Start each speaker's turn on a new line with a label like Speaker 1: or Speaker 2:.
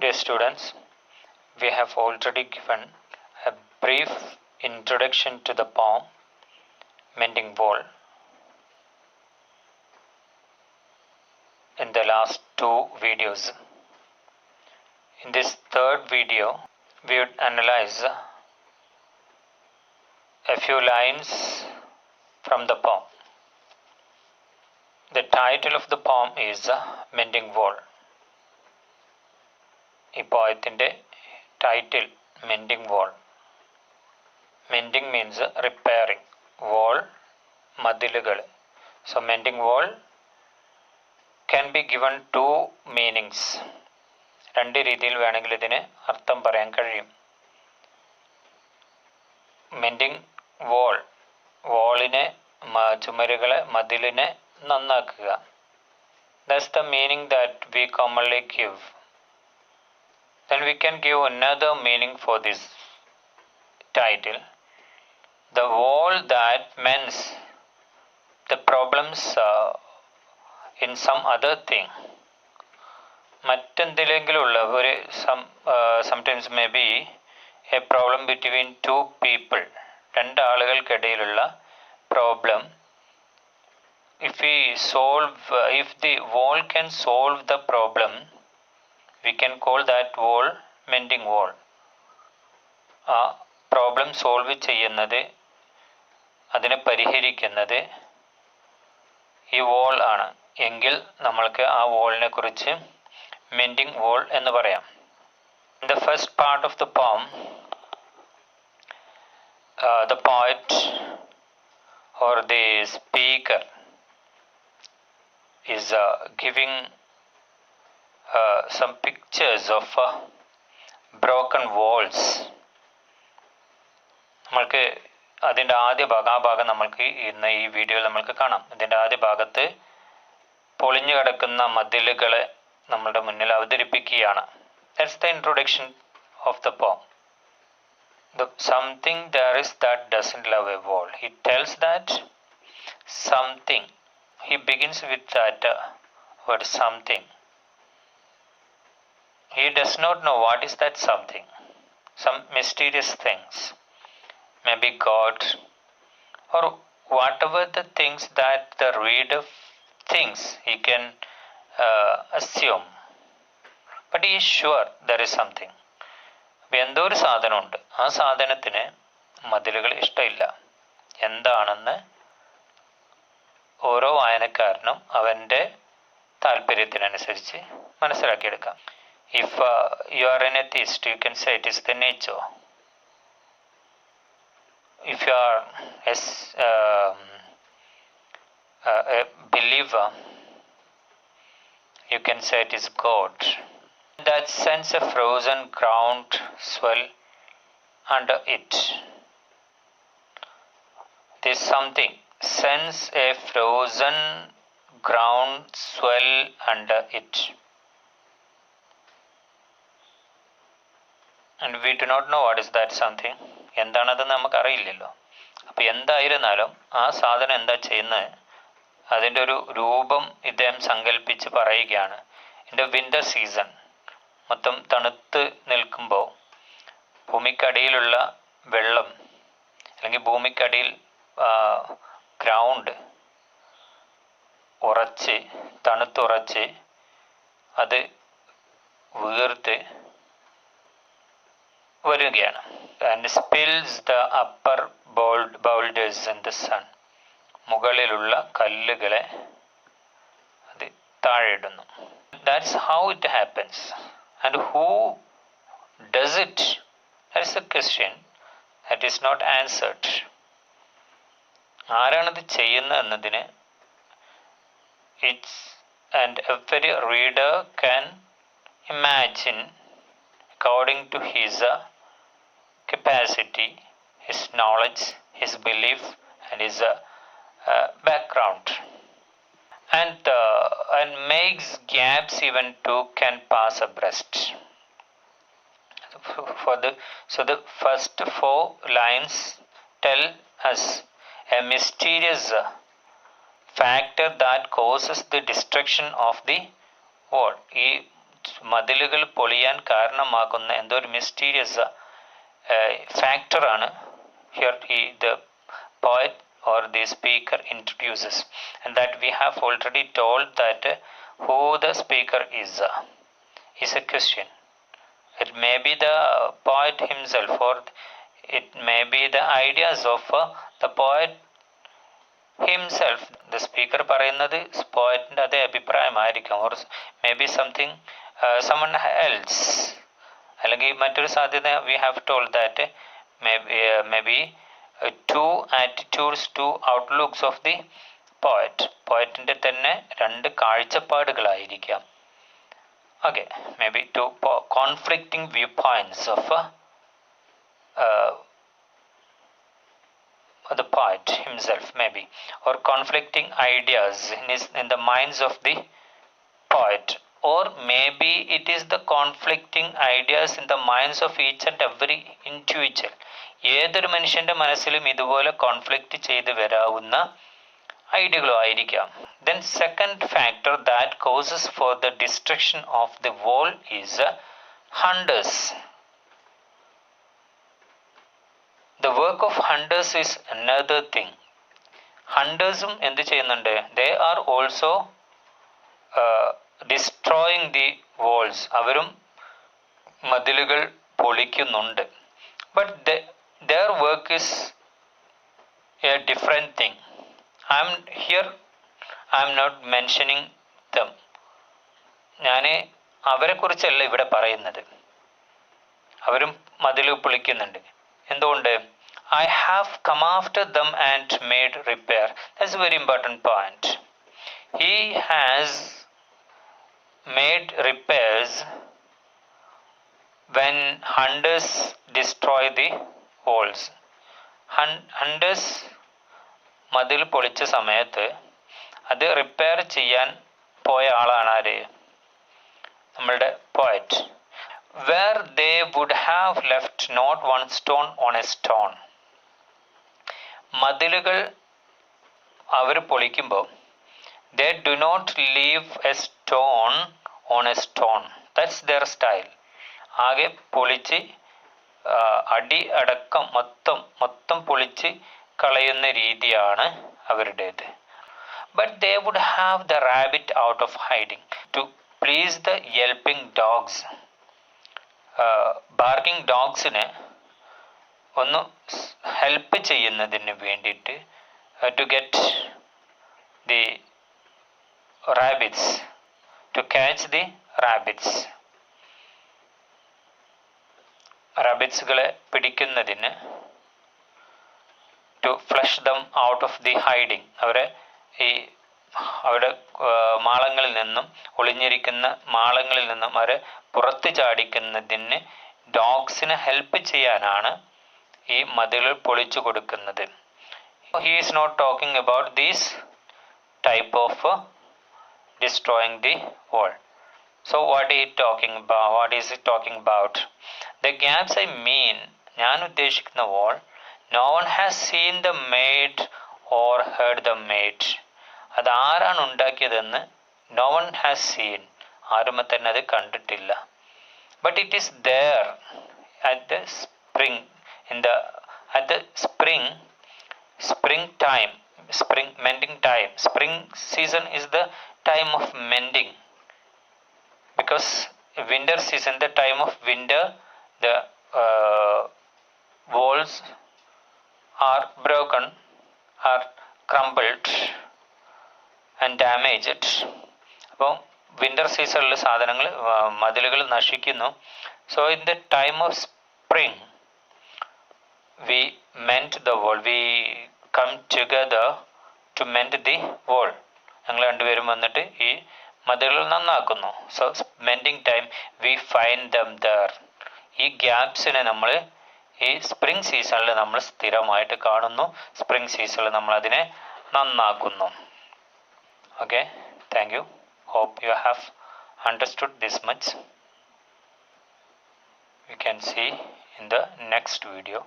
Speaker 1: Dear students, we have already given a brief introduction to the poem Mending Wall in the last two videos. In this third video, we would analyze a few lines from the poem. The title of the poem is Mending Wall. ഈ പോയത്തിൻ്റെ title mending wall. Mending means repairing, wall മതിലുകൾ. So mending wall can be given two meanings. രണ്ട് രീതിയിൽ വേണമെങ്കിൽ ഇതിന് അർത്ഥം പറയാൻ കഴിയും. മെൻഡിങ് വാൾ, വാളിനെ, ചുമരുകളെ, മതിലിനെ നന്നാക്കുക. That's the meaning that we commonly give. Then we can give another meaning for this title. The wall that mends the problems in some other thing. മറ്റെന്തിലെങ്കിലുള്ള ഒരു sometimes may be a problem between two people, രണ്ടാളുകൾക്കിടയിലുള്ള problem. If the wall can solve the problem, we can call that wall mending wall. ആ problem solve ചെയ്യുന്നത്, അതിനെ പരിഹരിക്കുന്നത് ഈ വാൾ ആണ് എങ്കിൽ നമ്മൾക്ക് ആ വാളിനെ കുറിച്ച് മെൻഡിങ് വാൾ എന്ന് പറയാം. In the first part of the poem, the poet or the speaker is giving some pictures of broken walls. നമ്മൾക്ക് അതിൻ്റെ ആദ്യ ഭാഗം, ആ ഭാഗം നമ്മൾക്ക് ഇന്ന് ഈ വീഡിയോയിൽ നമ്മൾക്ക് കാണാം. ഇതിൻ്റെ ആദ്യ ഭാഗത്ത് പൊളിഞ്ഞു കിടക്കുന്ന മതിലുകളെ നമ്മളുടെ മുന്നിൽ അവതരിപ്പിക്കുകയാണ്. That's the introduction of the poem. Something there is that doesn't love a wall. He tells that something. He begins with that word something. He does not know what is that something. Some mysterious things. Maybe God or whatever the things that the reader thinks, he can assume. But he is sure there is something. എന്തോ ഒരു സാധനമുണ്ട്. ആ സാധനത്തിന് മതിലുകൾ ഇഷ്ടമില്ല. എന്താണെന്ന് ഓരോ വായനക്കാരനും അവൻ്റെ താല്പര്യത്തിനനുസരിച്ച് മനസ്സിലാക്കിയെടുക്കാം. If you are an atheist, you can say it is the nature. If you are a believer, you can say it is God. That sends a frozen ground swell under it. This something sends a frozen ground swell under it. And we do not know what is that something. എന്താണതെന്ന് നമുക്കറിയില്ലല്ലോ. അപ്പോൾ എന്തായിരുന്നാലും ആ സാധനം എന്താ ചെയ്യുന്നത്, അതിൻ്റെ ഒരു രൂപം ഇദ്ദേഹം സങ്കല്പിച്ച് പറയുകയാണ്. ഇൻ ദ വിൻ്റർ സീസൺ, മൊത്തം തണുത്ത് നിൽക്കുമ്പോൾ ഭൂമിക്കടിയിലുള്ള വെള്ളം, അല്ലെങ്കിൽ ഭൂമിക്കടിയിൽ ഗ്രൗണ്ട് ഉറച്ച്, തണുത്തുറച്ച് അത് വീർത്ത് വരികയാണ്. And spills the upper boulders in the sun. മുകളിലുള്ള കല്ലുകളെ അത് താഴെ ഇടുന്നു. That's how it happens. And who does it? That's a question that is not answered. ആരാണത് ചെയ്യുന്നത് എന്നതിന് it's and every reader can imagine according to his capacity, his knowledge, his belief and his background, and makes gaps even two can pass abreast. So the first four lines tell us a mysterious factor that causes the destruction of the wall. ഈ മതിലുകൾ പൊളിയാൻ കാരണമാക്കുന്ന എന്തോ ഒരു mysterious ഫാക്ടറാണ് here the poet or the speaker introduces, and that we have already told that who the speaker is a question. It may be the poet himself, or it may be the ideas of the poet himself. The speaker പറയുന്നത് പോയറ്റിൻ്റെ അതേ അഭിപ്രായമായിരിക്കും, or maybe something someone else. അല്ലെങ്കിൽ മറ്റൊരു സാധ്യത we have told that maybe two attitudes, two outlooks of the poet. പോയറ്റിൻ്റെ തന്നെ രണ്ട് കാഴ്ചപ്പാടുകളായിരിക്കാം. Okay, maybe two conflicting viewpoints of the poet himself, maybe, or conflicting ideas in the minds of the poet, or maybe it is the conflicting ideas in the minds of each and every individual. ഏതൊരു മനുഷ്യൻ്റെ മനസ്സിലും ഇതുപോലെ conflict ചെയ്ത് വരാവുന്ന ഐഡിയകളോ ആയിരിക്കാം. Then second factor that causes for the destruction of the wall is hunters. The work of hunters is another thing. ഹണ്ടേഴ്സും എന്ത് ചെയ്യുന്നുണ്ട്? They are also destroying the walls. അവരും മതിലുകൾ പൊളിക്കുന്നുണ്ട്. But their work is a different thing. I'm not mentioning them. ഞാൻ അവരെക്കുറിച്ചല്ല ഇവിടെ പറയുന്നത്. അവരും മതിൽ പൊളിക്കുന്നുണ്ട്. എന്തുകൊണ്ട്? I have come after them and made repair. That's a very important point. He has made repairs when hunters destroy the walls. Hunters മതിൽ പൊളിച്ച സമയത്ത് അത് റിപ്പയർ ചെയ്യാൻ പോയ ആളാണ് ആര്? നമ്മളുടെ poet. Where they would have left not one stone on a stone. Mathilukal our പൊളിക്കുമ്പോൾ they do not leave a stone on a stone. That's their style. ആകെ പൊളിച്ച് അടി അടക്കം മൊത്തം പൊളിച്ച് കളയുന്ന രീതിയാണ് അവരുടേത്. But they would have the rabbit out of hiding to please the yelping dogs. Barking ഡോഗ്സിന് ഒന്ന് ഹെൽപ്പ് ചെയ്യുന്നതിന് വേണ്ടിയിട്ട് to get the rabbits, to catch the rabbits, റാബിറ്റ്സുകളെ പിടിക്കുന്നതിന്, to flush them out of the hiding, അവരെ അവരുടെ മാളങ്ങളിൽ നിന്നും, ഒളിഞ്ഞിരിക്കുന്ന മാളങ്ങളിൽ നിന്നും അവരെ പുറത്ത് ചാടിക്കുന്നതിന് ഡോഗ്സിന് ഹെൽപ്പ് ചെയ്യാനാണ് ഈ മതിലുകൾ പൊളിച്ചു കൊടുക്കുന്നത്. He is not talking about this type of destroying the wall. So what is he talking about? The gaps I mean, ഞാൻ ഉദ്ദേശിക്കുന്ന wall, no one has seen the made or heard the made. അതാരാണ് ഉണ്ടാക്കിയതെന്ന് no one has seen, ആരും തന്നെ അത് കണ്ടിട്ടില്ല. But it is there at the spring, at the spring time, spring mending time. Spring season is the time of mending, because winter season, the time of winter, the walls are broken, are crumbled and damaged. അപ്പോൾ winter സീസണിൽ സാധനങ്ങൾ മതിലുകൾ നശിക്കുന്നു. So in the time of spring we mend the wall, we come together to mend the wall. ഞങ്ങൾ രണ്ടുപേരും വന്നിട്ട് ഈ മതിലുകൾ നന്നാക്കുന്നു. So mending time we find them there. ഈ ഗ്യാപ്സിനെ നമ്മൾ ഈ സ്പ്രിങ് സീസണിൽ നമ്മൾ സ്ഥിരമായിട്ട് കാണുന്നു. സ്പ്രിങ് സീസണിൽ നമ്മൾ അതിനെ നന്നാക്കുന്നു. Okay, thank you. Hope you have understood this much. We can see in the next video.